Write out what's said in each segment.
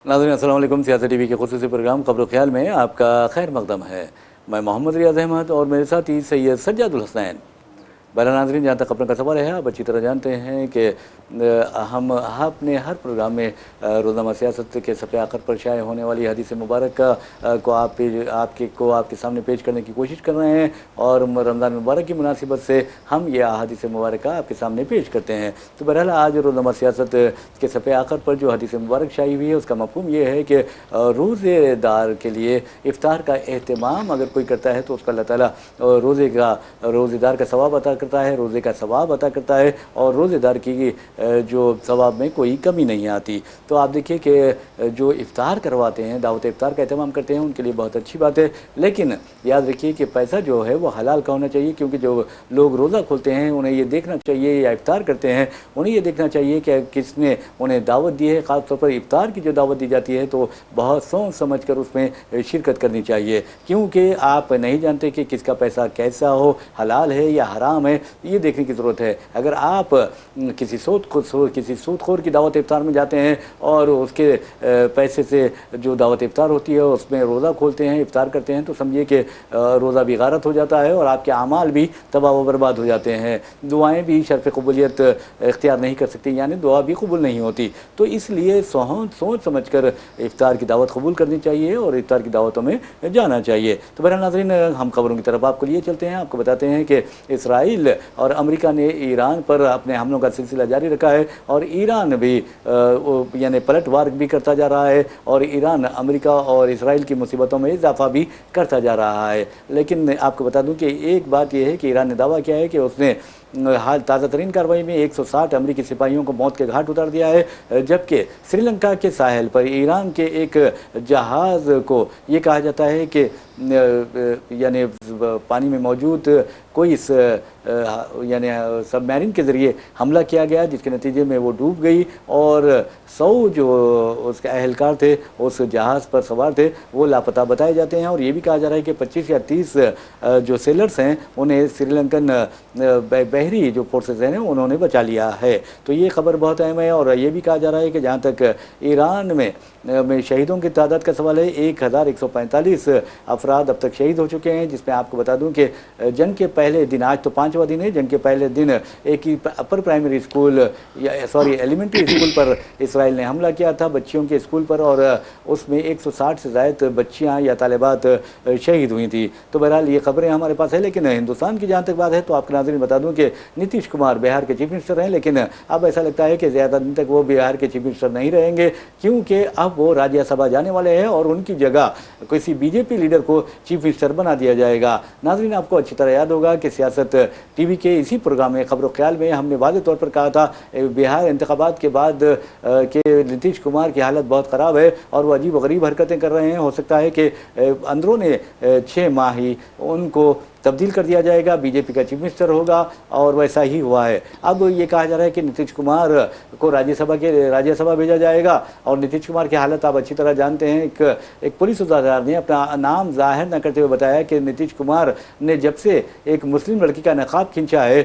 नाज़रीन अस्सलाम वालेकुम। सियासत टीवी के खुसूसी प्रोग्राम खबर ख्याल में आपका खैर मकदम है। मैं मोहम्मद रियाज अहमद और मेरे साथी सैयद सज्जादुल हसनैन। बहरहाल नाज़रीन, जहाँ तक खबरों का सवाल है, आप अच्छी तरह जानते हैं कि हम अपने हर प्रोग्राम में रोज़नामा सियासत के सफ़े आखिर पर शाये होने वाली हदीस मुबारक को आपके सामने पेश करने की कोशिश कर रहे हैं और रमज़ान मुबारक की मुनासिबत से हम ये हदीस मुबारक आपके सामने पेश करते हैं। तो बहरहाल आज रोज़नामा सियासत के सफ़े आखिर पर जो हदीस मुबारक शाई हुई है उसका मफ़हूम ये है कि रोज़ेदार के लिए इफ्तार का एहतमाम अगर कोई करता है तो उसका अल्लाह ताला रोज़ेदार का सवाब अता करता है, रोज़े का सवाब अता करता है और रोज़ेदार की जो सवाब में कोई कमी नहीं आती। तो आप देखिए कि जो इफ्तार करवाते हैं, दावत इफ्तार का एहतमाम करते हैं, उनके लिए बहुत अच्छी बात है, लेकिन याद रखिए कि पैसा जो है वो हलाल का होना चाहिए, क्योंकि जो लोग रोज़ा खोलते हैं उन्हें ये देखना चाहिए, या इफ्तार करते हैं उन्हें ये देखना चाहिए कि किसने उन्हें दावत दी है। ख़ासतौर पर इफ्तार की जो दावत दी जाती है तो बहुत सोच समझ कर उसमें शिरकत करनी चाहिए, क्योंकि आप नहीं जानते कि किसका पैसा कैसा हो, हलाल है या हराम है, ये देखने की ज़रूरत है। अगर आप किसी सूदखोर की दावत इफ्तार में जाते हैं और उसके पैसे से जो दावत इफ्तार होती है उसमें रोज़ा खोलते हैं, इफ्तार करते हैं, तो समझिए कि रोज़ा भी गारत हो जाता है और आपके अमाल भी तबाह व बर्बाद हो जाते हैं। दुआएं भी शर्फ़ कबूलियत इख्तियार नहीं कर सकती, यानी दुआ भी कबूल नहीं होती। तो इसलिए सोच समझ कर इफ्तार की दावत कबूल करनी चाहिए और इफ्तार की दावतों में जाना चाहिए। तो बहरहाल नाज़रीन, हम खबरों की तरफ आपको लिए चलते हैं। आपको बताते हैं कि इसराइल और अमेरिका ने ईरान पर अपने हमलों का सिलसिला जारी रखा है और ईरान भी यानी पलटवार भी करता जा रहा है और ईरान अमेरिका और इसराइल की मुसीबतों में इजाफा भी करता जा रहा है। लेकिन आपको बता दूं कि एक बात यह है कि ईरान ने दावा किया है कि उसने हाल ताज़ा तरीन कार्रवाई में 160 अमरीकी सिपाहियों को मौत के घाट उतार दिया है, जबकि श्रीलंका के साहिल पर ईरान के एक जहाज़ को ये कहा जाता है कि यानी पानी में मौजूद कोई यानी सबमरीन के ज़रिए हमला किया गया, जिसके नतीजे में वो डूब गई और 100 जो उसके अहलकार थे उस जहाज़ पर सवार थे वो लापता बताए जाते हैं। और ये भी कहा जा रहा है कि 25 या 30 जो सेलर्स हैं उन्हें श्रीलंकन बहरी जो फोर्सेस हैं उन्होंने बचा लिया है। तो ये खबर बहुत अहम है और ये भी कहा जा रहा है कि जहाँ तक ईरान में शहीदों की तादाद का सवाल है, 1145 अफराद अब तक शहीद हो चुके हैं, जिसमें आपको बता दूं कि जंग के पहले दिन, आज तो 5वां दिन है, जंग के पहले दिन एक ही upper primary school elementary school पर इसराइल ने हमला किया था, बच्चियों के स्कूल पर, और उसमें 160 से ज़ायद बच्चियाँ या तालिबात शहीद हुई थी। तो बहरहाल ये खबरें हमारे पास है। लेकिन हिंदुस्तान की जहाँ तक बात है तो आपके नाज़रीन बता दूँ कि नीतीश कुमार बिहार के चीफ मिनिस्टर हैं, लेकिन अब ऐसा लगता है कि ज़्यादा दिन तक वो बिहार के चीफ मिनिस्टर नहीं रहेंगे, क्योंकि अब वो राज्यसभा जाने वाले हैं और उनकी जगह किसी बीजेपी लीडर को चीफ मिनिस्टर बना दिया जाएगा। नाज़रीन, आपको अच्छी तरह याद होगा कि सियासत टीवी के इसी प्रोग्राम में खबर ख्याल में हमने वाज़े तौर पर कहा था बिहार इंतखाबात के बाद के नीतीश कुमार की हालत बहुत ख़राब है और वो अजीब व गरीब हरकतें कर रहे हैं। हो सकता है कि अंदरूनी 6 माह ही उनको तब्दील कर दिया जाएगा, बीजेपी का चीफ मिनिस्टर होगा, और वैसा ही हुआ है। अब ये कहा जा रहा है कि नीतीश कुमार को राज्यसभा भेजा जाएगा और नीतीश कुमार की हालत आप अच्छी तरह जानते हैं। एक पुलिस उद्धारदार ने अपना नाम जाहिर न करते हुए बताया कि नीतीश कुमार ने जब से एक मुस्लिम लड़की का नकाब खींचा है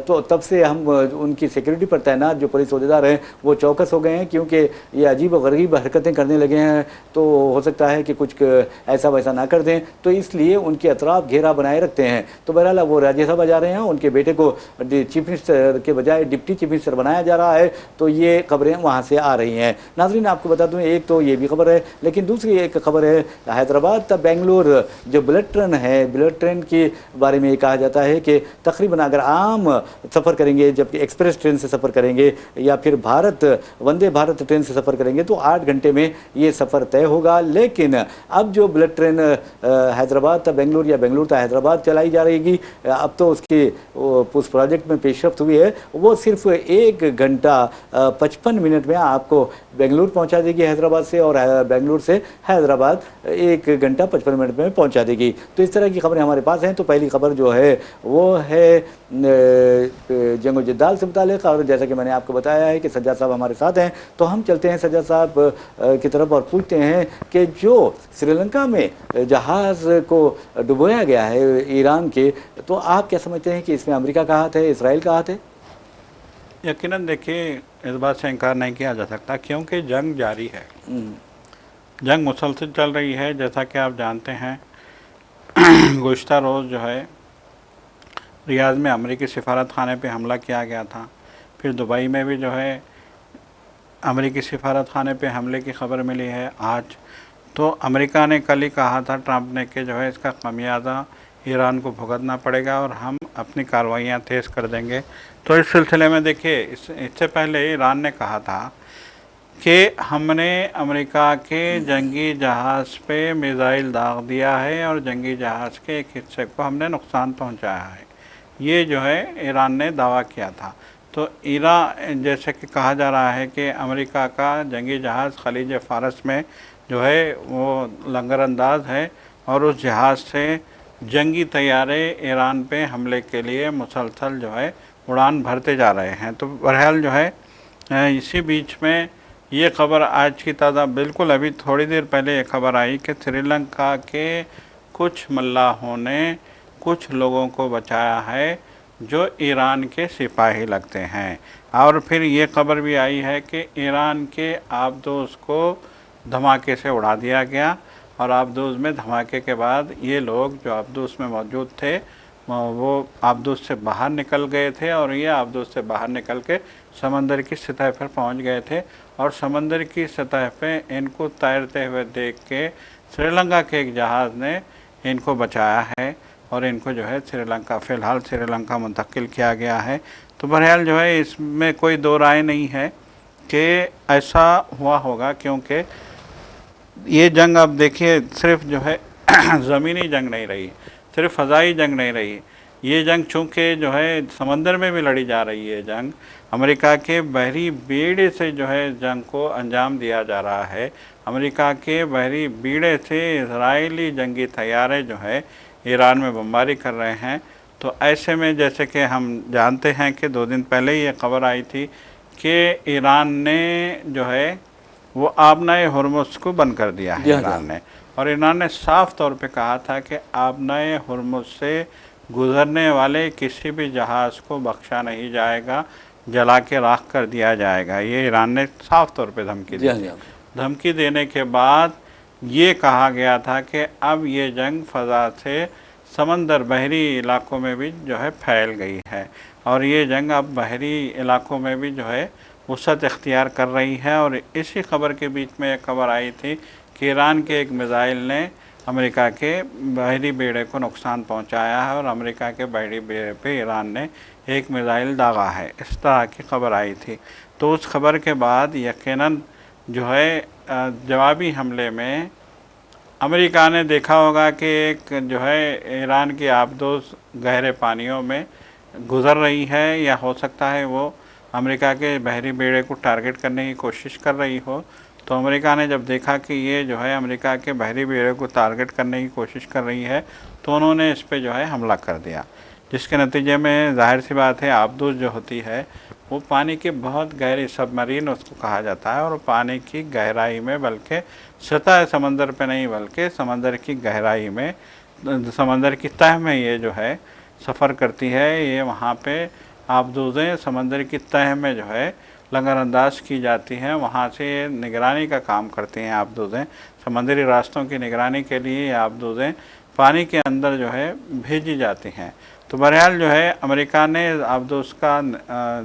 तो तब से हम उनकी सिक्योरिटी पर तैनात जो पुलिस उद्धारदार हैं वो चौकस हो गए हैं, क्योंकि ये अजीब व गरीब हरकतें करने लगे हैं। तो हो सकता है कि कुछ ऐसा वैसा ना कर दें, तो इसलिए उनके अतराफ घेरा बनाए रखते हैं। तो बहरहाल वो राज्यसभा जा रहे हैं, उनके बेटे को चीफ मिनिस्टर के बजाय डिप्टी चीफ मिनिस्टर बनाया जा रहा है। तो ये खबरें वहाँ से आ रही हैं। नाज़रीन, आपको बता दूँ, एक तो ये भी खबर है, लेकिन दूसरी एक खबर है हैदराबाद तक बेंगलुर जो बुलेट ट्रेन है, बुलेट ट्रेन के बारे में ये कहा जाता है कि तकरीबन अगर आम सफ़र करेंगे, जबकि एक्सप्रेस ट्रेन से सफ़र करेंगे या फिर वंदे भारत ट्रेन से सफ़र करेंगे तो 8 घंटे में ये सफ़र तय होगा। लेकिन अब जो बुलेट ट्रेन हैदराबाद तक बेंगलुर या बेंगलुर तक हैदराबाद चलाई जा रहेगी, अब तो उसकी उस प्रोजेक्ट में पेशरफ्त हुई है, वो सिर्फ 1 घंटा 55 मिनट में आपको बेंगलुरु पहुंचा देगी हैदराबाद से, और बेंगलुरु से हैदराबाद 1 घंटा 55 मिनट में पहुंचा देगी। तो इस तरह की खबरें हमारे पास हैं। तो पहली खबर जो है वो है जंग जद्दाल से मुतालिक, और जैसा कि मैंने आपको बताया है कि सज्जाद साहब हमारे साथ हैं, तो हम चलते हैं सज्जाद साहब की तरफ और पूछते हैं कि जो श्रीलंका में जहाज़ को डुबोया गया है ईरान के, तो आप क्या समझते हैं कि इसमें अमेरिका का हाथ है, इसराइल का हाथ है? यकीनन देखिए, इस बात से इनकार नहीं किया जा सकता क्योंकि जंग जारी है, जंग मुसलसल चल रही है। जैसा कि आप जानते हैं गुज़श्ता रोज़ जो है रियाद में अमेरिकी सिफारत खाने पे हमला किया गया था। फिर दुबई में भी जो है अमेरिकी सिफारत खाने पे हमले की खबर मिली है आज। तो अमेरिका ने कल ही कहा था ट्रंप ने कि जो है इसका खमियाजा ईरान को भुगतना पड़ेगा और हम अपनी कार्रवाइयाँ तेज़ कर देंगे। तो इस सिलसिले में देखिए, इससे पहले ईरान ने कहा था कि हमने अमेरिका के जंगी जहाज़ पे मिसाइल दाग दिया है और जंगी जहाज़ के एक हिस्से को हमने नुकसान पहुंचाया है, ये जो है ईरान ने दावा किया था। तो ईरान, जैसे कि कहा जा रहा है कि अमेरिका का जंगी जहाज़ खलीज फ़ारस में जो है वो लंगरअंदाज है और उस जहाज़ से जंगी तैयारे ईरान पे हमले के लिए मुसलसल जो है उड़ान भरते जा रहे हैं। तो बहरहाल जो है इसी बीच में ये खबर आज की ताज़ा, बिल्कुल अभी थोड़ी देर पहले ये खबर आई कि श्रीलंका के कुछ मल्लाहों ने कुछ लोगों को बचाया है जो ईरान के सिपाही लगते हैं। और फिर ये खबर भी आई है कि ईरान के आबदोज़ को धमाके से उड़ा दिया गया और आबदोज़ में धमाके के बाद ये लोग जो आबदोज़ में मौजूद थे वो आबदोज़ से बाहर निकल गए थे और ये आबदोज़ से बाहर निकल के समंदर की सतह पर पहुंच गए थे और समंदर की सतह पे इनको तैरते हुए देख के श्रीलंका के एक जहाज़ ने इनको बचाया है और इनको जो है श्रीलंका, फ़िलहाल श्रीलंका मुंतकिल किया गया है। तो बहरहाल जो है इसमें कोई दो राय नहीं है कि ऐसा हुआ होगा, क्योंकि ये जंग अब देखिए सिर्फ जो है ज़मीनी जंग नहीं रही, सिर्फ फ़ज़ाई जंग नहीं रही, ये जंग चूँकि जो है समंदर में भी लड़ी जा रही है जंग, अमेरिका के बहरी बेड़े से जो है जंग को अंजाम दिया जा रहा है। अमेरिका के बहरी बेड़े से इजरायली जंगी तैयारे जो है ईरान में बमबारी कर रहे हैं। तो ऐसे में जैसे कि हम जानते हैं कि 2 दिन पहले ही ये खबर आई थी कि ईरान ने जो है वो आबनाए हुर्मुज़ को बंद कर दिया है ईरान ने, और ईरान ने साफ़ तौर पे कहा था कि आबनाए हुर्मुज़ से गुज़रने वाले किसी भी जहाज़ को बख्शा नहीं जाएगा, जला के राख कर दिया जाएगा। ये ईरान ने साफ़ तौर पे धमकी दी थी। धमकी देने के बाद ये कहा गया था कि अब ये जंग फ़ज़ा से समंदर बहरी इलाक़ों में भी जो है फैल गई है और ये जंग अब बहरी इलाक़ों में भी जो है वसअत इख्तियार कर रही है। और इसी खबर के बीच में एक खबर आई थी कि ईरान के एक मिसाइल ने अमेरिका के बहरी बेड़े को नुकसान पहुंचाया है और अमेरिका के बहरी बेड़े पे ईरान ने एक मिसाइल दागा है, इस तरह की खबर आई थी। तो उस खबर के बाद यकीनन जो है जवाबी हमले में अमेरिका ने देखा होगा कि एक जो है ईरान की आबदोज़ गहरे पानियों में गुज़र रही है, या हो सकता है वो अमेरिका के बहरी बेड़े को टारगेट करने की कोशिश कर रही हो। तो अमेरिका ने जब देखा कि ये जो है अमेरिका के बहरी बेड़े को टारगेट करने की कोशिश कर रही है तो उन्होंने इस पे जो है हमला कर दिया, जिसके नतीजे में ज़ाहिर सी बात है आबदोज़ जो होती है वो पानी के बहुत गहरी, सबमरीन उसको कहा जाता है, और पानी की गहराई में, बल्कि सतह समंदर पे नहीं बल्कि समंदर की गहराई में, समंदर की तह में ये जो है सफ़र करती है। ये वहाँ पे आबदोज़ें समंदर की तह में जो है लंगरअंदाज की जाती हैं, वहाँ से निगरानी का काम करती हैं आबदोज़ें। समंदरी रास्तों की निगरानी के लिए आबदोज़ें पानी के अंदर जो है भेजी जाती हैं। तो बहरहाल जो है अमेरिका ने आबदोज़ का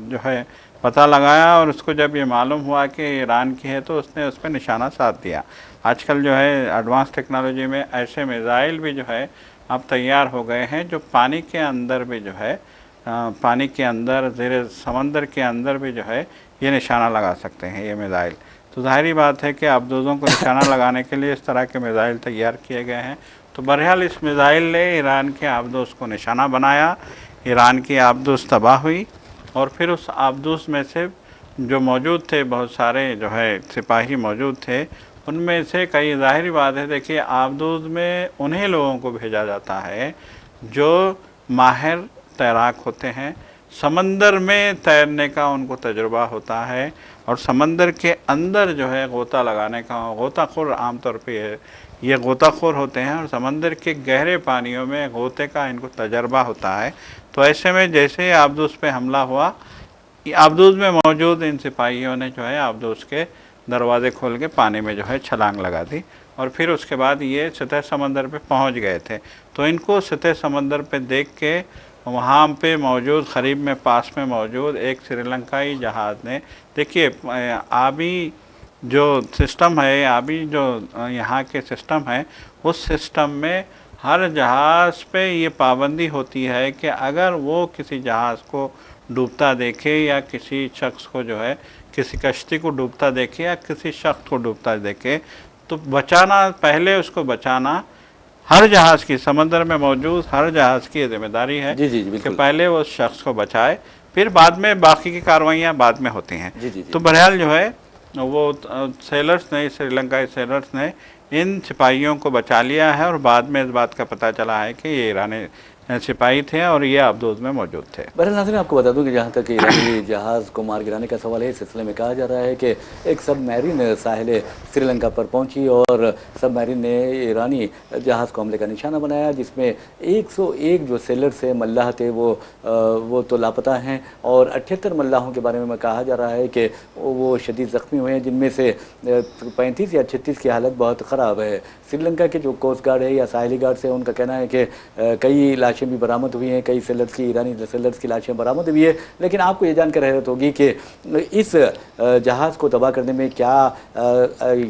जो है पता लगाया और उसको जब ये मालूम हुआ कि ईरान की है तो उसने उस पर निशाना साध दिया। आजकल जो है एडवांस टेक्नोलॉजी में ऐसे मिसाइल भी जो है अब तैयार हो गए हैं जो पानी के अंदर भी जो है पानी के अंदर, ज़ेरे समंदर के अंदर भी जो है ये निशाना लगा सकते हैं ये मिसाइल। तो ज़ाहिरी बात है कि आबदोज़ों को निशाना लगाने के लिए इस तरह के मिसाइल तैयार किए गए हैं। तो बहरहाल इस मिसाइल ने ईरान के आबदोज़ को निशाना बनाया, ईरान की आबदोज़ तबाह हुई और फिर उस आबदोज़ में से जो मौजूद थे, बहुत सारे जो है सिपाही मौजूद थे, उनमें से कई, ज़ाहिर बात है देखिए, आबदूज में उन्हीं लोगों को भेजा जाता है जो माहिर तैराक होते हैं, समंदर में तैरने का उनको तजुर्बा होता है, और समंदर के अंदर जो है गोता लगाने का, गोताखोर आमतौर पे ये गोताखोर होते हैं, और समंदर के गहरे पानियों में गोते का इनको तजर्बा होता है। तो ऐसे में जैसे आबदूस पे हमला हुआ, आबदूस में मौजूद इन सिपाहियों ने जो है आबदूस के दरवाज़े खोल के पानी में जो है छलांग लगा दी, और फिर उसके बाद ये सतह समंदर पे पहुंच गए थे। तो इनको सतह समंदर पे देख के वहाँ पे मौजूद, करीब में पास में मौजूद एक श्रीलंकाई जहाज़ ने, देखिए आबी जो सिस्टम है, आबी जो यहाँ के सिस्टम है, उस सिस्टम में हर जहाज़ पे ये पाबंदी होती है कि अगर वो किसी जहाज़ को डूबता देखे या किसी शख्स को जो है, किसी कश्ती को डूबता देखे या किसी शख्स को डूबता देखे, तो बचाना, पहले उसको बचाना हर जहाज़ की, समंदर में मौजूद हर जहाज़ की जिम्मेदारी है कि पहले वो शख्स को बचाए, फिर बाद में बाकी की कार्रवाइयाँ बाद में होती हैं। तो बहरहाल जो है वो सेलर्स ने, श्रीलंकाई सेलर्स ने इन सिपाहियों को बचा लिया है, और बाद में इस बात का पता चला है कि ये ईरानी सिपाही थे और ये आबदूस में मौजूद थे। बहरहाल नाज़रीन, आपको बता दूं कि जहाँ तक ईरानी जहाज़ को मार गिराने का सवाल है, इस सिलसिले में कहा जा रहा है कि एक सबमरीन साहिल श्रीलंका पर पहुंची और सबमरीन ने ईरानी जहाज़ को हमले का निशाना बनाया, जिसमें 101 जो सेलर से मल्लाह थे वो तो लापता हैं, और 78 मल्लाहों के बारे में कहा जा रहा है कि वो शदीद ज़ख्मी हुए हैं, जिनमें से 35 या 36 की हालत बहुत ख़राब है। श्रीलंका के जो कोस्ट गार्ड है या साहिली गार्ड से, उनका कहना है कि कई लाशें भी बरामद हुई हैं, कई सेलर्स की, ईरानी सेलर्स की लाशें बरामद हुई है। लेकिन आपको ये जानकर हैरत होगी कि इस जहाज़ को तबाह करने में क्या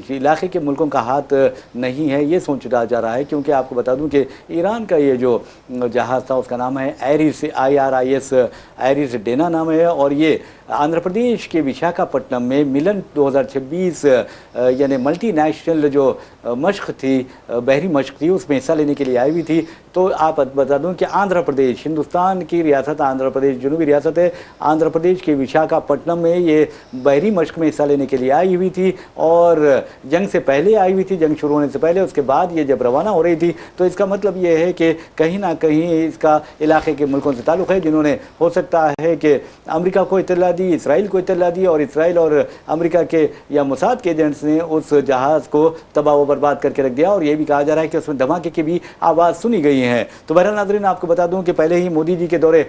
इलाके के मुल्कों का हाथ नहीं है, ये सोचा जा रहा है, क्योंकि आपको बता दूं कि ईरान का ये जो जहाज़ था उसका नाम है एरिस, IRIS एरिस डेना नाम है, और ये आंध्र प्रदेश के विशाखापट्टनम में मिलन 2026 यानी मल्टीनेशनल जो मश्क थी, बहरी मश्क थी, उसमें हिस्सा लेने के लिए आई हुई थी। तो आप बता दूं कि आंध्र प्रदेश, हिंदुस्तान की रियासत आंध्र प्रदेश, जनूबी रियासत है, आंध्र प्रदेश के विशाखापट्टनम में ये बहरी मश्क में हिस्सा लेने के लिए आई हुई थी, और जंग से पहले आई हुई थी, जंग शुरू होने से पहले। उसके बाद ये जब रवाना हो रही थी, तो इसका मतलब ये है कि कहीं ना कहीं इसका इलाके के मुल्कों से ताल्लुक़ है, जिन्होंने हो सकता है कि अमेरिका को इत्तला दी, इसराइल को इत्तला दी, और इसराइल और अमेरिका के या मोसाद के एजेंट्स ने उस जहाज़ को तबाह व बर्बाद करके रख दिया, और ये भी कहा जा रहा है कि उसमें धमाके की भी आवाज़ सुनी गई है। तो बहरहाल नाज़रीन, आपको बता दूं कि पहले ही मोदी जी के दौरे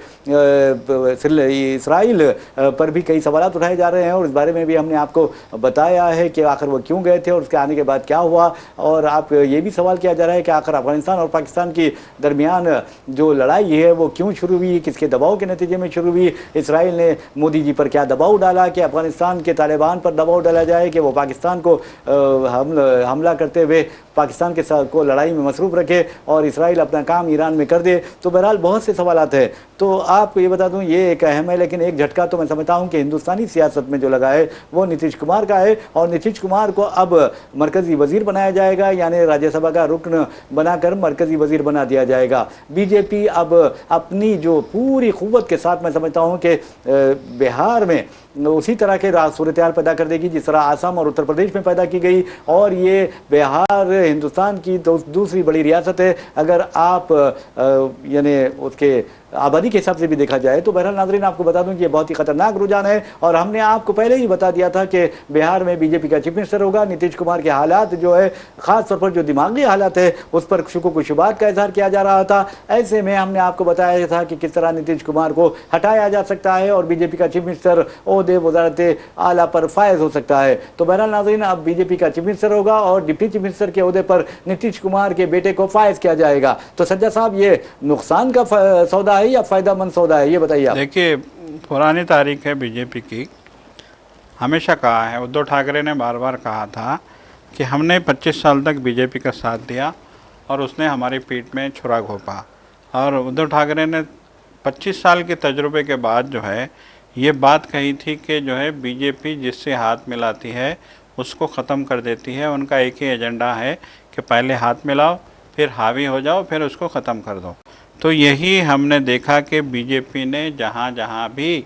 इसराइल पर भी कई सवाल उठाए जा रहे हैं, और इस बारे में भी हमने आपको बताया है कि आखिर वो क्यों गए थे और उसके आने के बाद क्या हुआ। और आप ये भी सवाल किया जा रहा है कि आखिर अफगानिस्तान और पाकिस्तान की दरमियान जो लड़ाई है वो क्यों शुरू हुई, किसके दबाव के नतीजे में शुरू हुई, इसराइल ने मोदी जी पर क्या दबाव डाला कि अफगानिस्तान के तालिबान पर दबाव डाला जाए कि वो पाकिस्तान को हमला करते हुए पाकिस्तान के साथ को लड़ाई में मसरूफ़ रखे और इसराइल अपना काम ईरान में कर दे। तो बहरहाल बहुत से सवालात हैं। तो आपको ये बता दूं, ये एक अहम है, लेकिन एक झटका तो मैं समझता हूं कि हिंदुस्तानी सियासत में जो लगा है वो नीतीश कुमार का है, और नीतीश कुमार को अब मरकज़ी वज़ीर बनाया जाएगा, यानी राज्यसभा का रुकन बनाकर मरकज़ी वज़ीर बना दिया जाएगा। बीजेपी अब अपनी जो पूरी क़ुव्वत के साथ, मैं समझता हूँ कि बिहार में उसी तरह के सूरत हाल पैदा कर देगी जिस तरह आसाम और उत्तर प्रदेश में पैदा की गई। और ये बिहार हिंदुस्तान की दूसरी बड़ी रियासत है, अगर आप यानी उसके आबादी के हिसाब से भी देखा जाए तो। बहरहाल नाज़रीन, आपको बता दूं कि ये बहुत ही खतरनाक रुझान है, और हमने आपको पहले ही बता दिया था कि बिहार में बीजेपी का चीफ मिनिस्टर होगा। नीतीश कुमार के हालात जो है, ख़ास तौर पर जो दिमागी हालात है, उस पर शुक्र शुबात का इजहार किया जा रहा था। ऐसे में हमने आपको बताया था कि किस तरह नीतीश कुमार को हटाया जा सकता है और बीजेपी का चीफ मिनिस्टर ओहदे वज़ारत आला पर फायज हो सकता है। तो बहरहाल नाज़रीन, अब बीजेपी का चीफ मिनिस्टर होगा और डिप्टी चीफ मिनिस्टर के ओहदे पर नीतीश कुमार के बेटे को फायज किया जाएगा। तो सज्जा साहब, ये नुकसान का सौदा है या फ़ायदामंद सौदा है, ये बताइए आप। देखिए, पुरानी तारीख है बीजेपी की, हमेशा कहा है, उद्धव ठाकरे ने बार बार कहा था कि हमने 25 साल तक बीजेपी का साथ दिया और उसने हमारी पीठ में छुरा घोंपा। और उद्धव ठाकरे ने 25 साल के तजुर्बे के बाद जो है ये बात कही थी कि जो है बीजेपी जिससे हाथ मिलाती है उसको ख़त्म कर देती है। उनका एक ही एजेंडा है कि पहले हाथ मिलाओ, फिर हावी हो जाओ, फिर उसको ख़त्म कर दो। तो यही हमने देखा कि बीजेपी ने जहाँ जहाँ भी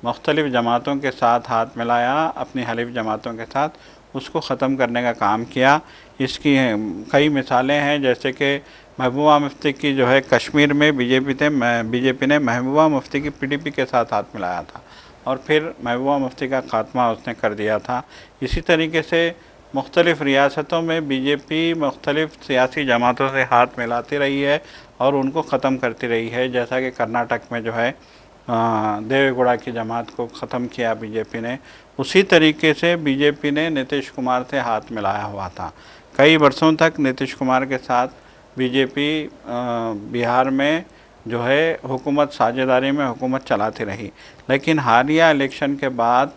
मुख्तलिफ़ जमातों के साथ हाथ मिलाया, अपनी हलीफ जमातों के साथ उसको ख़त्म करने का काम किया। इसकी कई मिसालें हैं, जैसे कि महबूबा मुफ्ती की जो है कश्मीर में बीजेपी ने महबूबा मुफ्ती की पीडीपी के साथ हाथ मिलाया था और फिर महबूबा मुफ्ती का खात्मा उसने कर दिया था। इसी तरीके से मुख्तलिफ़ रियासतों में बीजेपी मुख्तलिफ़ सियासी जमातों से हाथ मिलाती रही है और उनको ख़त्म करती रही है। जैसा कि कर्नाटक में जो है देवेगौड़ा की जमात को ख़त्म किया बीजेपी ने, उसी तरीके से बीजेपी ने नीतीश कुमार से हाथ मिलाया हुआ था। कई वर्षों तक नीतीश कुमार के साथ बीजेपी बिहार में जो है हुकूमत साझेदारी में हुकूमत चलाती रही, लेकिन हालिया इलेक्शन के बाद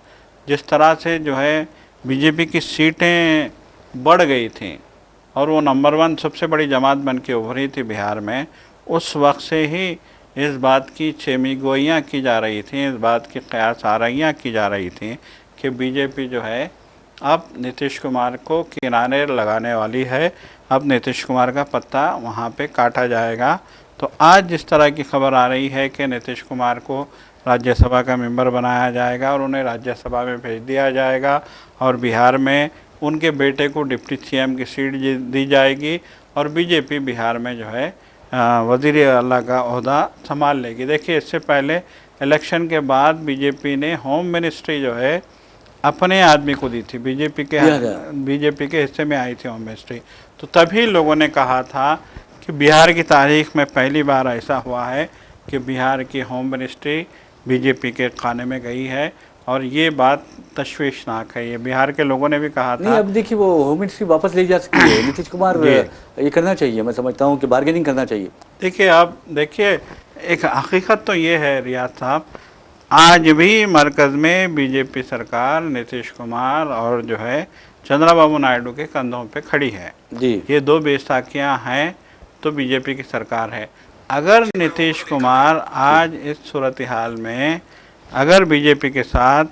जिस तरह से जो है बीजेपी की सीटें बढ़ गई थी और वो नंबर 1 सबसे बड़ी जमात बन के उभरी थी बिहार में, उस वक्त से ही इस बात की छेमीगोइयाँ की जा रही थी, इस बात की क़यास आराइयाँ की जा रही थी कि बीजेपी जो है अब नीतीश कुमार को किनारे लगाने वाली है, अब नीतीश कुमार का पत्ता वहाँ पे काटा जाएगा। तो आज जिस तरह की खबर आ रही है कि नीतीश कुमार को राज्यसभा का मेंबर बनाया जाएगा और उन्हें राज्यसभा में भेज दिया जाएगा और बिहार में उनके बेटे को डिप्टी सीएम की सीट दी जाएगी और बीजेपी बिहार में जो है वज़ीर आला का ओहदा संभाल लेगी। देखिए, इससे पहले इलेक्शन के बाद बीजेपी ने होम मिनिस्ट्री जो है अपने आदमी को दी थी, बीजेपी के हिस्से में आई थी होम मिनिस्ट्री। तो तभी लोगों ने कहा था कि बिहार की तारीख में पहली बार ऐसा हुआ है कि बिहार की होम मिनिस्ट्री बीजेपी के खाने में गई है और ये बात तशवीशनाक है। ये बिहार के लोगों ने भी कहा था। नहीं, अब देखिए वो होम मिनिस्ट्री वापस ले जा सकती है। नीतीश कुमार ये करना चाहिए, मैं समझता हूँ कि बार्गेनिंग करना चाहिए। देखिए, आप देखिए, एक हकीकत तो ये है रियाज साहब, आज भी मरकज़ में बीजेपी सरकार नीतीश कुमार और जो है चंद्रबाबू नायडू के कंधों पे खड़ी है जी। ये 2 बेसाखियाँ हैं तो बीजेपी की सरकार है। अगर नीतीश कुमार आज इस सूरत हाल में अगर बीजेपी के साथ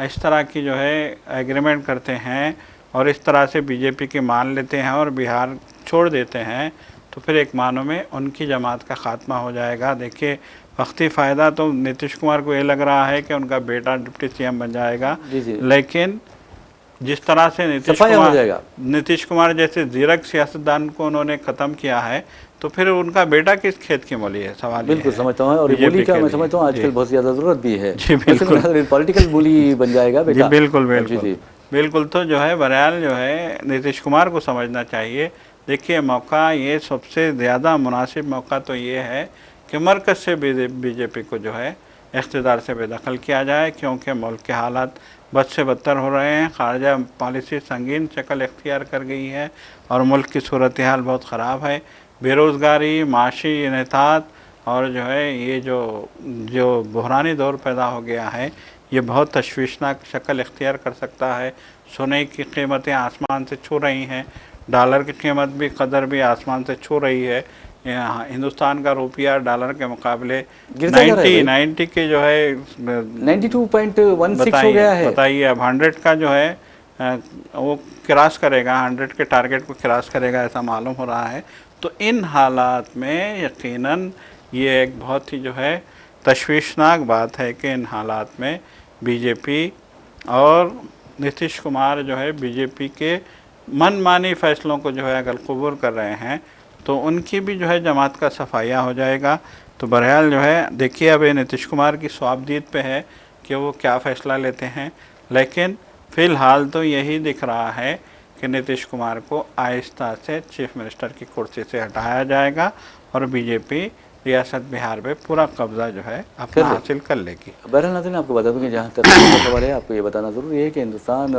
इस तरह की जो है एग्रीमेंट करते हैं और इस तरह से बीजेपी की मान लेते हैं और बिहार छोड़ देते हैं, तो फिर एक मानों में उनकी जमात का खात्मा हो जाएगा। देखिए, वक्ती फ़ायदा तो नीतीश कुमार को ये लग रहा है कि उनका बेटा डिप्टी सीएम बन जाएगा, लेकिन जिस तरह से नीतीश कुमार जैसे ज़ीरक सियासतदान को उन्होंने ख़त्म किया है, तो फिर उनका बेटा किस खेत की मूली है, सवाल। बिल्कुल समझता हूँ, और मूली का मैं समझता हूँ आजकल बहुत ज़्यादा ज़रूरत भी है। जी बिल्कुल, पॉलिटिकल मूली बन जाएगा बेटा। बिल्कुल बिल्कुल बिल्कुल। तो जो है बहरहाल जो है नीतीश कुमार को समझना चाहिए। देखिए, मौका ये सबसे ज़्यादा मुनासिब मौका तो ये है कि मरकज़ से बीजेपी को जो है इक़्तिदार से बेदखल किया जाए, क्योंकि मुल्क के हालात बद से बदतर हो रहे हैं। खारजा पॉलिसी संगीन शक्ल इख्तियार कर गई है और मुल्क की सूरत हाल बहुत ख़राब है। बेरोज़गारी, माशी इन्हतात और जो है ये जो बहरानी दौर पैदा हो गया है, ये बहुत तशवीशनाक शक्ल इख्तियार कर सकता है। सोने की कीमतें आसमान से छू रही हैं, डॉलर की कीमत भी कदर भी आसमान से छू रही है। हिंदुस्तान का रुपया डॉलर के मुकाबले 90 के जो है 92.16 हो गया है। बताइए, अब 100 का जो है वो क्रॉस करेगा, 100 के टारगेट को क्रॉस करेगा, ऐसा मालूम हो रहा है। तो इन हालात में यकीनन ये एक बहुत ही जो है तशवीशनाक बात है कि इन हालात में बीजेपी और नीतीश कुमार जो है बीजेपी के मनमानी फ़ैसलों को जो है अगर कबूल कर रहे हैं तो उनकी भी जो है जमात का सफाया हो जाएगा। तो बहरहाल जो है देखिए, अब ये नीतीश कुमार की स्वाबदीद पे है कि वो क्या फ़ैसला लेते हैं, लेकिन फ़िलहाल तो यही दिख रहा है कि नीतीश कुमार को आहिस्ता से चीफ मिनिस्टर की कुर्सी से हटाया जाएगा और बीजेपी रियासत बिहार पे पूरा कब्जा जो है अपना हासिल कर लेगी। बहरहाल नाज़रीन, आपको बता दूं कि जहाँ तक सवाल है, आपको ये बताना ज़रूरी है कि हिंदुस्तान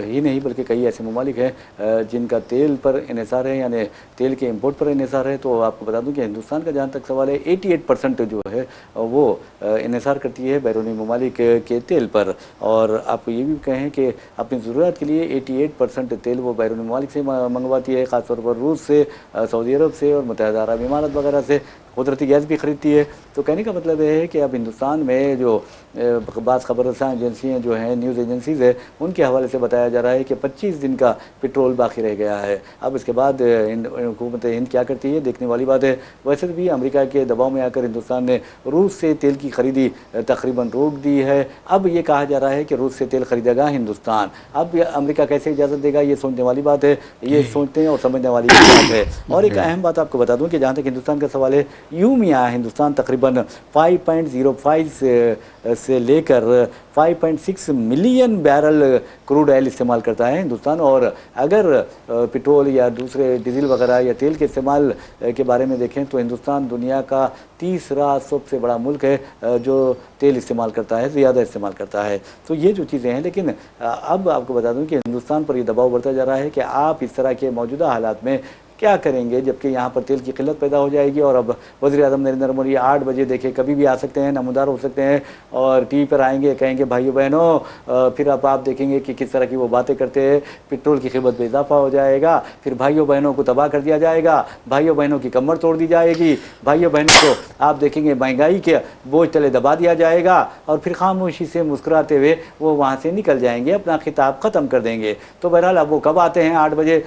ही नहीं बल्कि कई ऐसे ममालिक हैं जिनका तेल पर इन्हिसार है, यानी तेल के इंपोर्ट पर इन्हिसार है। तो आपको बता दूं कि हिंदुस्तान का जहाँ तक सवाल है 88% जो है वो इन्हिसार करती है बैरूनी ममालिक के तेल पर। और आपको ये भी कहें कि अपनी ज़रूरत के लिए 88% तेल वो बैरूनी ममालिक से मंगवाती है, ख़ासतौर पर रूस से, सऊदी अरब से और मुत्तहिदा अरब इमारात वगैरह से। कुदरती गैस भी खरीदती है। तो कहने का मतलब ये है कि अब हिंदुस्तान में जो बाज़ खबररसां एजेंसियाँ जो हैं, न्यूज़ एजेंसीज़ है, उनके हवाले से बताया जा रहा है कि 25 दिन का पेट्रोल बाकी रह गया है। अब इसके बाद हुकूमत हिंद क्या करती है, देखने वाली बात है। वैसे भी अमेरिका के दबाव में आकर हिंदुस्तान ने रूस से तेल की खरीदी तकरीबन रोक दी है। अब ये कहा जा रहा है कि रूस से तेल खरीदेगा हिंदुस्तान। अब अमेरिका कैसे इजाज़त देगा, ये सोचने वाली बात है, ये सोचने और समझने वाली बात है। और एक अहम बात आपको बता दूं कि जहाँ तक हिंदुस्तान का सवाल है, यूं मियाँ हिंदुस्तान तकरीबन 5.05 से लेकर 5.6 मिलियन बैरल क्रूड ऑयल इस्तेमाल करता है हिंदुस्तान। और अगर पेट्रोल या दूसरे डीजल वगैरह या तेल के इस्तेमाल के बारे में देखें तो हिंदुस्तान दुनिया का तीसरा सबसे बड़ा मुल्क है जो तेल इस्तेमाल करता है, ज़्यादा इस्तेमाल करता है। तो ये जो चीज़ें हैं, लेकिन अब आपको बता दूं कि हिंदुस्तान पर ये दबाव बढ़ता जा रहा है कि आप इस तरह के मौजूदा हालात में क्या करेंगे, जबकि यहाँ पर तेल की किल्लत पैदा हो जाएगी। और अब वज़ीर-ए-आज़म नरेंद्र मोदी 8 बजे देखे कभी भी आ सकते हैं, नमूदार हो सकते हैं और टीवी पर आएंगे, कहेंगे भाइयों बहनों, फिर अब आप देखेंगे कि किस तरह की वो बातें करते हैं। पेट्रोल की कीमत में इजाफा हो जाएगा, फिर भाइयों बहनों को तबाह कर दिया जाएगा, भाइयों बहनों की कमर तोड़ दी जाएगी, भाइयों बहनों को आप देखेंगे महंगाई के बोझ तले दबा दिया जाएगा और फिर खामोशी से मुस्कुराते हुए वो वहाँ से निकल जाएंगे, अपना खिताब ख़त्म कर देंगे। तो बहरहाल अब वो कब आते हैं, 8 बजे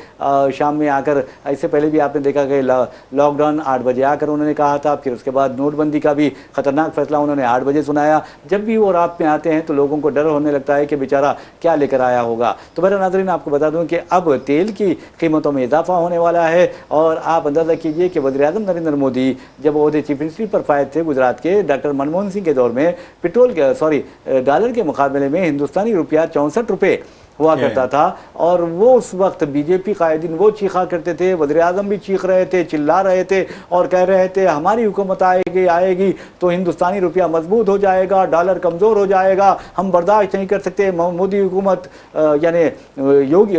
शाम में आकर। इससे पहले भी आपने देखा कि लॉकडाउन 8 बजे आकर उन्होंने कहा था, फिर उसके बाद नोटबंदी का भी खतरनाक फैसला उन्होंने 8 बजे सुनाया। जब भी वो रात में आते हैं तो लोगों को डर होने लगता है कि बेचारा क्या लेकर आया होगा। तो मेरा नाज़रीन आपको बता दूं कि अब तेल की कीमतों में इजाफा होने वाला है। और आप अंदाज़ा कीजिए कि वज़ीर-ए-आज़म नरेंद्र मोदी जब ओहदे चीफ मिनिस्ट्री पर फायद थे गुजरात के डॉक्टर मनमोहन सिंह के दौर में डॉलर के मुकाबले में हिंदुस्तानी रुपया 64 रुपये हुआ करता था। और वो उस वक्त बीजेपी कायदीन वो चीखा करते थे, वज़ीर-ए-आज़म भी चीख रहे थे, चिल्ला रहे थे और कह रहे थे हमारी हुकूमत आएगी तो हिंदुस्तानी रुपया मजबूत हो जाएगा, डॉलर कमज़ोर हो जाएगा, हम बर्दाश्त नहीं कर सकते। मोदी हुकूमत यानी योगी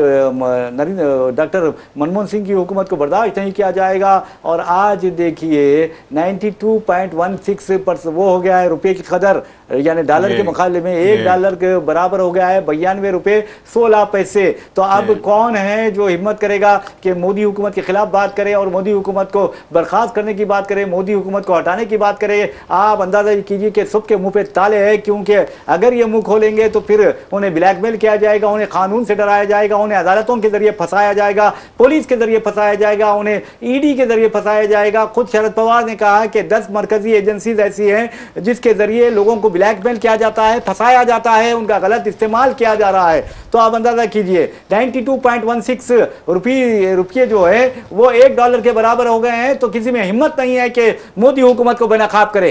डॉक्टर मनमोहन सिंह की हुकूमत को बर्दाश्त नहीं किया जाएगा। और आज देखिए 92.16% वो हो गया है रुपये की कदर, यानी डॉलर के मुकाबले में $1 के बराबर हो गया है 92 रुपये 16 पैसे। तो अब कौन है जो हिम्मत करेगा कि मोदी हुकूमत के खिलाफ बात करे और मोदी हुकूमत को बर्खास्त करने की बात करे, मोदी हुकूमत को हटाने की बात करे। आप अंदाजा कीजिए कि सबके मुंह पे ताले हैं, क्योंकि अगर ये मुंह खोलेंगे तो फिर उन्हें ब्लैकमेल किया जाएगा, उन्हें कानून से डराया जाएगा, उन्हें अदालतों के जरिए फंसाया जाएगा, पुलिस के जरिए फंसाया जाएगा, उन्हें ईडी के जरिए फंसाया जाएगा। खुद शरद पवार ने कहा कि 10 मरकजी एजेंसीज ऐसी हैं जिसके जरिए लोगों को ब्लैकमेल किया जाता है, फंसाया जाता है, उनका गलत इस्तेमाल किया जा रहा है। तो आप अंदाजा कीजिए 92.16 रुपये जो है वो $1 के बराबर हो गए हैं। तो किसी में हिम्मत नहीं है कि मोदी हुकूमत को बेनकाब करे।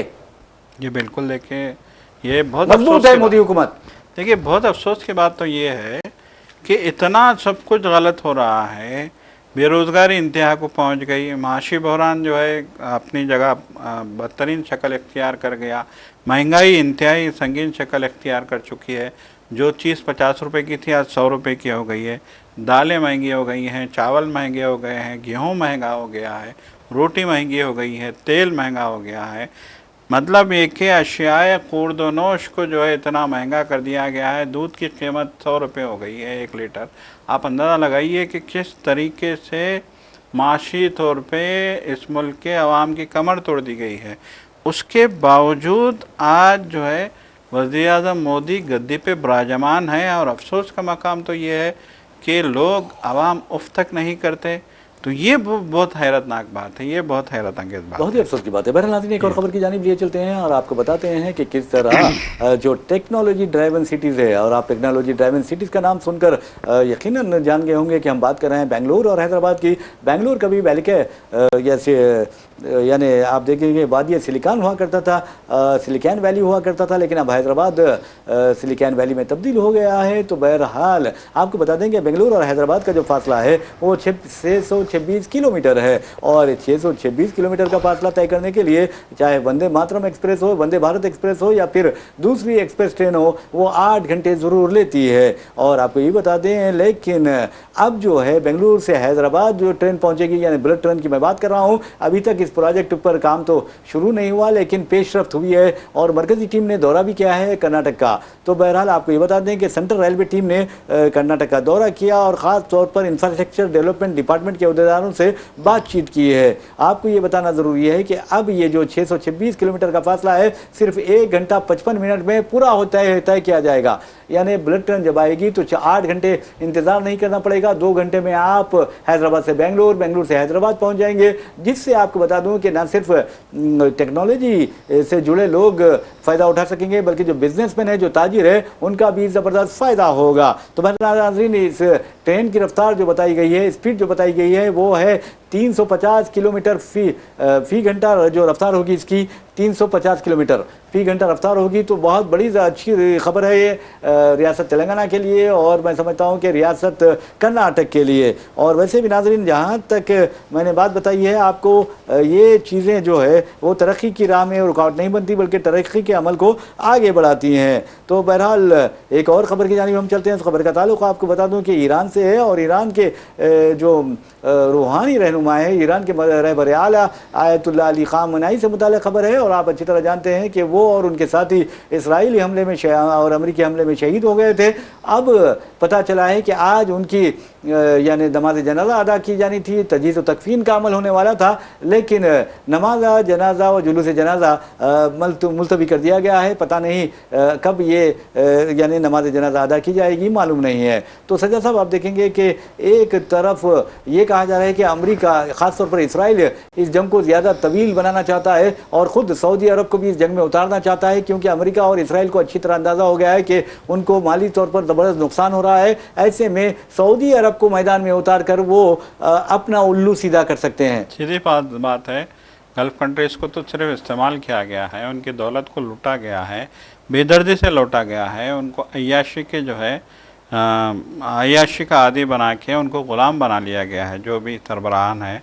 ये बिल्कुल देखिए, ये बहुत मजबूत है मोदी हुकूमत। देखिए बहुत अफसोस की बात तो ये है कि इतना सब कुछ गलत हो रहा है, बेरोज़गारी इंतहा को पहुंच गई, माशी बहरान जो है अपनी जगह बदतरीन शक्ल इख्तियार कर गया, महंगाई इंतहाई संगीन शक्ल इख्तियार कर चुकी है। जो चीज़ 50 रुपये की थी आज 100 रुपये की हो गई है, दालें महंगी हो गई हैं, चावल महंगे हो गए हैं, गेहूँ महंगा हो गया है, रोटी महंगी हो गई है, तेल महंगा हो गया है। मतलब एक ही अशियाए खुर्दनोश को जो है इतना महंगा कर दिया गया है। दूध की कीमत 100 रुपये हो गई है 1 लीटर। आप अंदाज़ा लगाइए कि किस तरीके से माशी तौर पे इस मुल्क के अवाम की कमर तोड़ दी गई है। उसके बावजूद आज जो है वज़ीर-ए-आज़म मोदी गद्दी पे विराजमान है। और अफसोस का मकाम तो ये है कि लोग अवाम उफ़ तक नहीं करते। तो ये बहुत हैरतनाक बात है, ये बहुत हैरत अंगेज़ बात, बहुत ही अफसोस की बात है। बहरहाल नाज़रीन एक और ख़बर की जानिब लिए चलते हैं और आपको बताते हैं कि किस तरह जो टेक्नोलॉजी ड्राइवन सिटीज़ है, और आप टेक्नोलॉजी ड्राइवन सिटीज़ का नाम सुनकर यकीनन जान गए होंगे कि हम बात कर रहे हैं बेंगलुरु और हैदराबाद की। बेंगलुरु कभी वैली के यानी आप देखेंगे वादी सिलिकॉन हुआ करता था, सिलिकॉन वैली हुआ करता था, लेकिन अब हैदराबाद सिलिकॉन वैली में तब्दील हो गया है। तो बहरहाल आपको बता देंगे बेंगलुरु और हैदराबाद का जो फासला है वो 626 किलोमीटर है। और 626 किलोमीटर का फासला तय करने के लिए चाहे वंदे मातरम एक्सप्रेस हो, वंदे भारत एक्सप्रेस हो या फिर दूसरी एक्सप्रेस ट्रेन हो, वो 8 घंटे ज़रूर लेती है। और आपको ये बता दें, लेकिन अब जो है बेंगलुरु से हैदराबाद जो ट्रेन पहुंचेगी, यानी बुलेट ट्रेन की मैं बात कर रहा हूं, अभी तक इस प्रोजेक्ट पर काम तो शुरू नहीं हुआ, लेकिन पेशरफ्त हुई है और मरकजी टीम ने दौरा भी किया है कर्नाटक का। तो बहरहाल आपको ये बता दें कि सेंट्रल रेलवे टीम ने कर्नाटक का दौरा किया और ख़ास तौर पर इंफ्रास्ट्रक्चर डेवलपमेंट डिपार्टमेंट के अहदेदारों से बातचीत की है। आपको ये बताना ज़रूरी है कि अब ये जो 626 किलोमीटर का फासला है सिर्फ 1 घंटा 55 मिनट में पूरा होता है, तय किया जाएगा। यानी बुलेट ट्रेन जब आएगी तो 8 घंटे इंतज़ार नहीं करना पड़ेगा, 2 घंटे में आप हैदराबाद से बेंगलोर, बेंगलोर से हैदराबाद पहुंच जाएंगे। जिससे आपको बता दूं कि ना सिर्फ टेक्नोलॉजी से जुड़े लोग फ़ायदा उठा सकेंगे बल्कि जो बिजनेसमैन है, जो ताजिर है, उनका भी ज़बरदस्त फ़ायदा होगा। तो नाज़रीन, इस ट्रेन की रफ्तार जो बताई गई है, स्पीड जो बताई गई है, वो है 350 किलोमीटर फी घंटा जो रफ्तार होगी इसकी 350 किलोमीटर फी घंटा रफ्तार होगी। तो बहुत बड़ी अच्छी खबर है ये रियासत तेलंगाना के लिए और मैं समझता हूँ कि रियासत कर्नाटक के लिए। और वैसे भी नाज़रीन, जहाँ तक मैंने बात बताई है आपको, ये चीज़ें जो है वो तरक्की की राह में रुकावट नहीं बनती बल्कि तरक्की के अमल को आगे बढ़ाती हैं। तो बहरहाल एक और ख़बर की जानिब हम चलते हैं। इस खबर का ताल्लुक़ आपको बता दूँ कि ईरान से है और ईरान के जो रूहानी रहनुमा है, ईरान के रहबर आला आयतुल्लाह अली ख़ामनेई से मुताल्लिक़ खबर है। और आप अच्छी तरह जानते हैं कि वो और उनके साथी इसराइली हमले में और अमेरिकी हमले में शहीद हो गए थे। अब पता चला है कि आज उनकी यानी नमाज जनाजा अदा की जानी थी, तजीज़ व तकफ़ीन का अमल होने वाला था, लेकिन नमाज जनाजा व जुलूस जनाजा मुलतवी कर दिया गया है। पता नहीं कब ये यानी नमाज जनाजा अदा की जाएगी, मालूम नहीं है। तो सज्जा साहब, आप देखेंगे कि एक तरफ ये कहा जा रहा है कि अमेरिका, ख़ासतौर पर इसराइल, इस जंग को ज़्यादा तवील बनाना चाहता है और ख़ुद सऊदी अरब को भी इस जंग में उतारना चाहता है, क्योंकि अमेरिका और इसराइल को अच्छी तरह अंदाज़ा हो गया है कि उनको माली तौर पर ज़बरदस्त नुकसान हो रहा है। ऐसे में सऊदी अरब को मैदान में उतार कर वो अपना उल्लू सीधा कर सकते हैं। सीधी बात है, गल्फ़ कंट्रीज़ को तो सिर्फ इस्तेमाल किया गया है, उनकी दौलत को लूटा गया है, बेदर्दी से लूटा गया है, उनको अय्याशी के जो है अय्याशी का आदी बना के उनको ग़ुलाम बना लिया गया है। जो भी सरबराहान है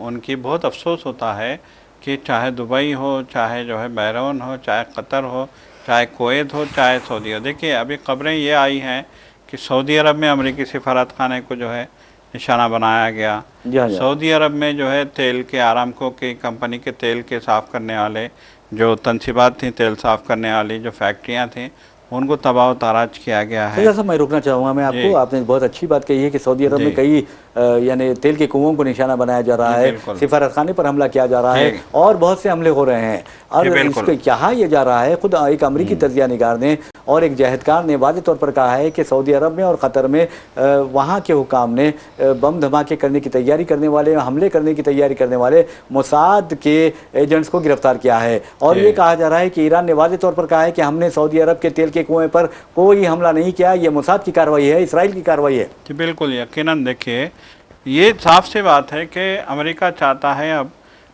उनकी बहुत अफसोस होता है कि चाहे दुबई हो, चाहे जो है बहरीन हो, चाहे कतर हो, चाहे कुवैत हो, चाहे सऊदी हो। देखिए, अभी खबरें ये आई हैं कि सऊदी अरब में अमेरिकी सिफारत खाने को जो है निशाना बनाया गया। सऊदी अरब में जो है तेल के, आरामको की कंपनी के तेल के साफ़ करने वाले जो तनसीबात थी, तेल साफ़ करने वाली जो फैक्ट्रियाँ थीं, उनको तबाह ताराज किया गया है। जैसा मैं रुकना चाहूँगा मैं आपको, आपने बहुत अच्छी बात कही है कि सऊदी अरब में कई यानी तेल के कुओं को निशाना बनाया जा रहा है, सिफारत खाने पर हमला किया जा रहा है और बहुत से हमले हो रहे हैं। और इसको कहा यह जा रहा है, खुद एक अमरीकी तजिया निगार ने और एक जहदकार ने वाज़ेह तौर पर कहा है कि सऊदी अरब में और क़तर में वहाँ के हुकाम ने बम धमाके करने की तैयारी करने वाले, हमले करने की तैयारी करने वाले मोसाद के एजेंट्स को गिरफ्तार किया है। और ये कहा जा रहा है कि ईरान ने वाज़ेह तौर पर कहा है कि हमने सऊदी अरब के तेल के कुएँ पर कोई हमला नहीं किया, ये मोसाद की कार्रवाई है, इसराइल की कार्रवाई है। जी बिल्कुल, यकीनन। देखिए, ये साफ सी बात है कि अमेरिका चाहता है, अब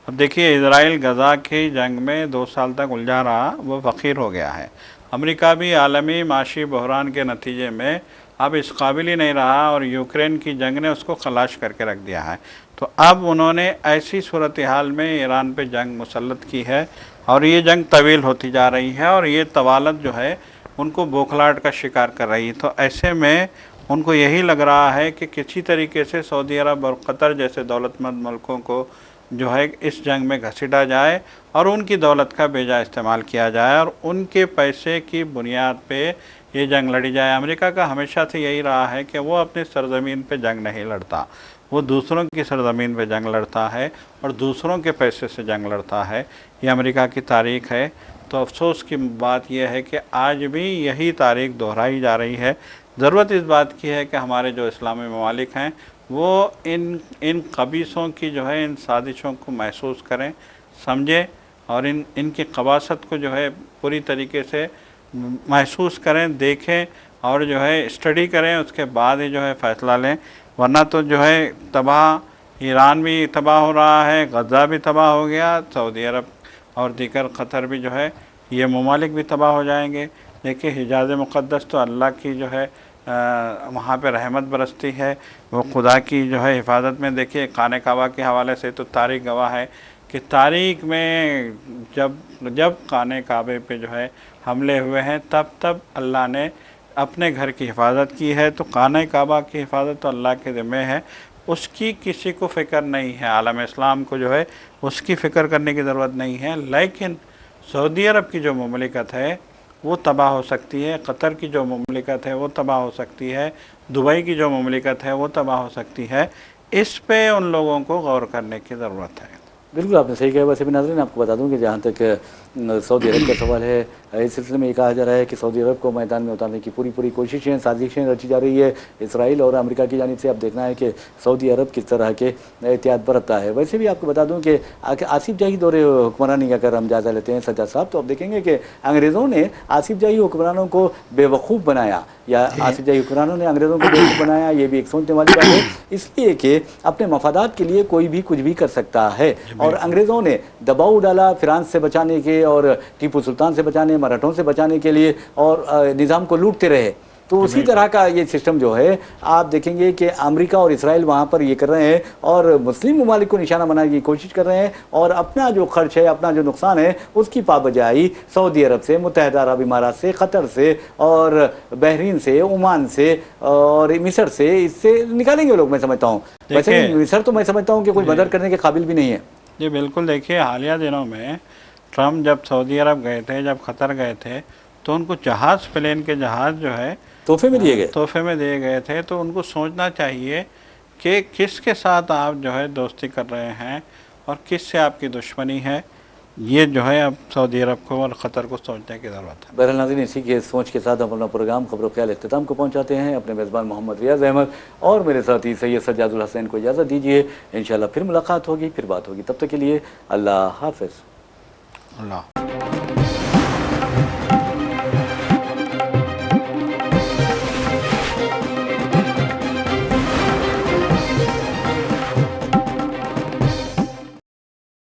देखिए, इजराइल गज़ा की जंग में 2 साल तक उलझा रहा, वो फ़कीर हो गया है। अमेरिका भी आलमी माशी बहरान के नतीजे में अब इस काबिल ही नहीं रहा और यूक्रेन की जंग ने उसको खलाश करके रख दिया है। तो अब उन्होंने ऐसी सूरत हाल में ईरान पे जंग मुसल्लत की है और ये जंग तवील होती जा रही है और ये तवालत जो है उनको बौखलाहट का शिकार कर रही है। तो ऐसे में उनको यही लग रहा है कि किसी तरीके से सऊदी अरब और कतर जैसे दौलतमंद मुल्कों को जो है इस जंग में घसीटा जाए और उनकी दौलत का बेजा इस्तेमाल किया जाए और उनके पैसे की बुनियाद पे ये जंग लड़ी जाए। अमेरिका का हमेशा से यही रहा है कि वो अपनी सरजमीन पे जंग नहीं लड़ता, वो दूसरों की सरजमीन पे जंग लड़ता है और दूसरों के पैसे से जंग लड़ता है। ये अमेरिका की तारीख़ है। तो अफसोस की बात यह है कि आज भी यही तारीख़ दोहराई जा रही है। ज़रूरत इस बात की है कि हमारे जो इस्लामी ममालिक हैं वो इन कबीसों की जो है, इन साजिशों को महसूस करें, समझें और इनकी कबासत को जो है पूरी तरीके से महसूस करें, देखें और जो है स्टडी करें, उसके बाद ही जो है फ़ैसला लें। वरना तो जो है तबाह, ईरान भी तबाह हो रहा है, गज़ा भी तबाह हो गया, सऊदी अरब और दीगर क़तर भी जो है, ये ममालिक भी तबाह हो जाएंगे। देखिए, हिजाज़ मुक़द्दस तो अल्लाह की जो है वहाँ पे रहमत बरसती है, वो खुदा की जो है हिफाजत में। देखिए, खाने काबा के हवाले से तो तारीख़ गवाह है कि तारीख़ में जब खाने काबे पे जो है हमले हुए हैं तब अल्लाह ने अपने घर की हिफाजत की है। तो खाने काबा की हिफाजत तो अल्लाह के ज़िम्मे है, उसकी किसी को फ़िक्र नहीं है। आलम इस्लाम को जो है उसकी फ़िक्र करने की ज़रूरत नहीं है। लेकिन सऊदी अरब की जो ममलिकत है वो तबाह हो सकती है, कतर की जो ममलिकत है वो तबाह हो सकती है, दुबई की जो ममलिकत है वो तबाह हो सकती है। इस पे उन लोगों को गौर करने की ज़रूरत है। बिल्कुल आपने सही कहा। वैसे भी नाज़रीन आपको बता दूं कि जहाँ तक सऊदी अरब का सवाल है, इस सिलसिले में ये कहा जा रहा है कि सऊदी अरब को मैदान में उतारने की पूरी कोशिशें, साजिशें रची जा रही है इसराइल और अमेरिका की जानिब से। अब देखना है कि सऊदी अरब किस तरह के एहतियात बरतता है। वैसे भी आपको बता दूं कि आसिफ जाही दौरे हुक्मरानी का अगर हम जायज़ा लेते हैं सज्जाद साहब, तो अब देखेंगे कि अंग्रेज़ों ने आसिफ जाही हुक्मरानों को बेवकूफ़ बनाया, या आसिफ जाही हुक्मरानों ने अंग्रेज़ों को बेवकूफ़ बनाया, ये भी एक सोचने वाली बात है। इसलिए कि अपने मफादात के लिए कोई भी कुछ भी कर सकता है, और अंग्रेज़ों ने दबाव डाला फ्रांस से बचाने के और टीपू सुल्तान से बचाने, मराठों से बचाने के लिए, और निज़ाम को लूटते रहे। तो उसी तरह का ये सिस्टम जो है आप देखेंगे कि अमेरिका और इसराइल वहाँ पर ये कर रहे हैं, और मुस्लिम ममालिक को निशाना बनाने की कोशिश कर रहे हैं, और अपना जो खर्च है, अपना जो नुकसान है, उसकी पाबजाई सऊदी अरब से, मुत्तहिदा अरब इमारात से, क़तर से, और बहरीन से, ओमान से, और मिस्र से, इससे निकालेंगे लोग, मैं समझता हूँ। वैसे मिस्र तो मैं समझता हूँ कि कोई मदद करने के काबिल भी नहीं है। जी बिल्कुल। देखिए हालिया दिनों में ट्रम्प जब सऊदी अरब गए थे, जब क़तर गए थे, तो उनको जहाज़, प्लेन के जहाज़ जो है तोहफे में दिए गए, तोहफे में दिए गए थे। तो उनको सोचना चाहिए कि किसके साथ आप जो है दोस्ती कर रहे हैं और किससे आपकी दुश्मनी है। ये जो है अब सऊदी अरब को और क़तर को सोचने की ज़रूरत है। बहरहाल नाज़रीन, इसी के सोच के साथ हम अपना प्रोग्राम खबरों ख्याल इख्तिताम को पहुंचाते हैं। अपने मेज़बान मोहम्मद रियाज़ अहमद और मेरे साथी सैयद सज्जादुल हसनैन को इजाज़त दीजिए। इंशाअल्लाह फिर मुलाकात होगी, फिर बात होगी। तब तक के लिए अल्लाह हाफ़िज़। अल्लाह।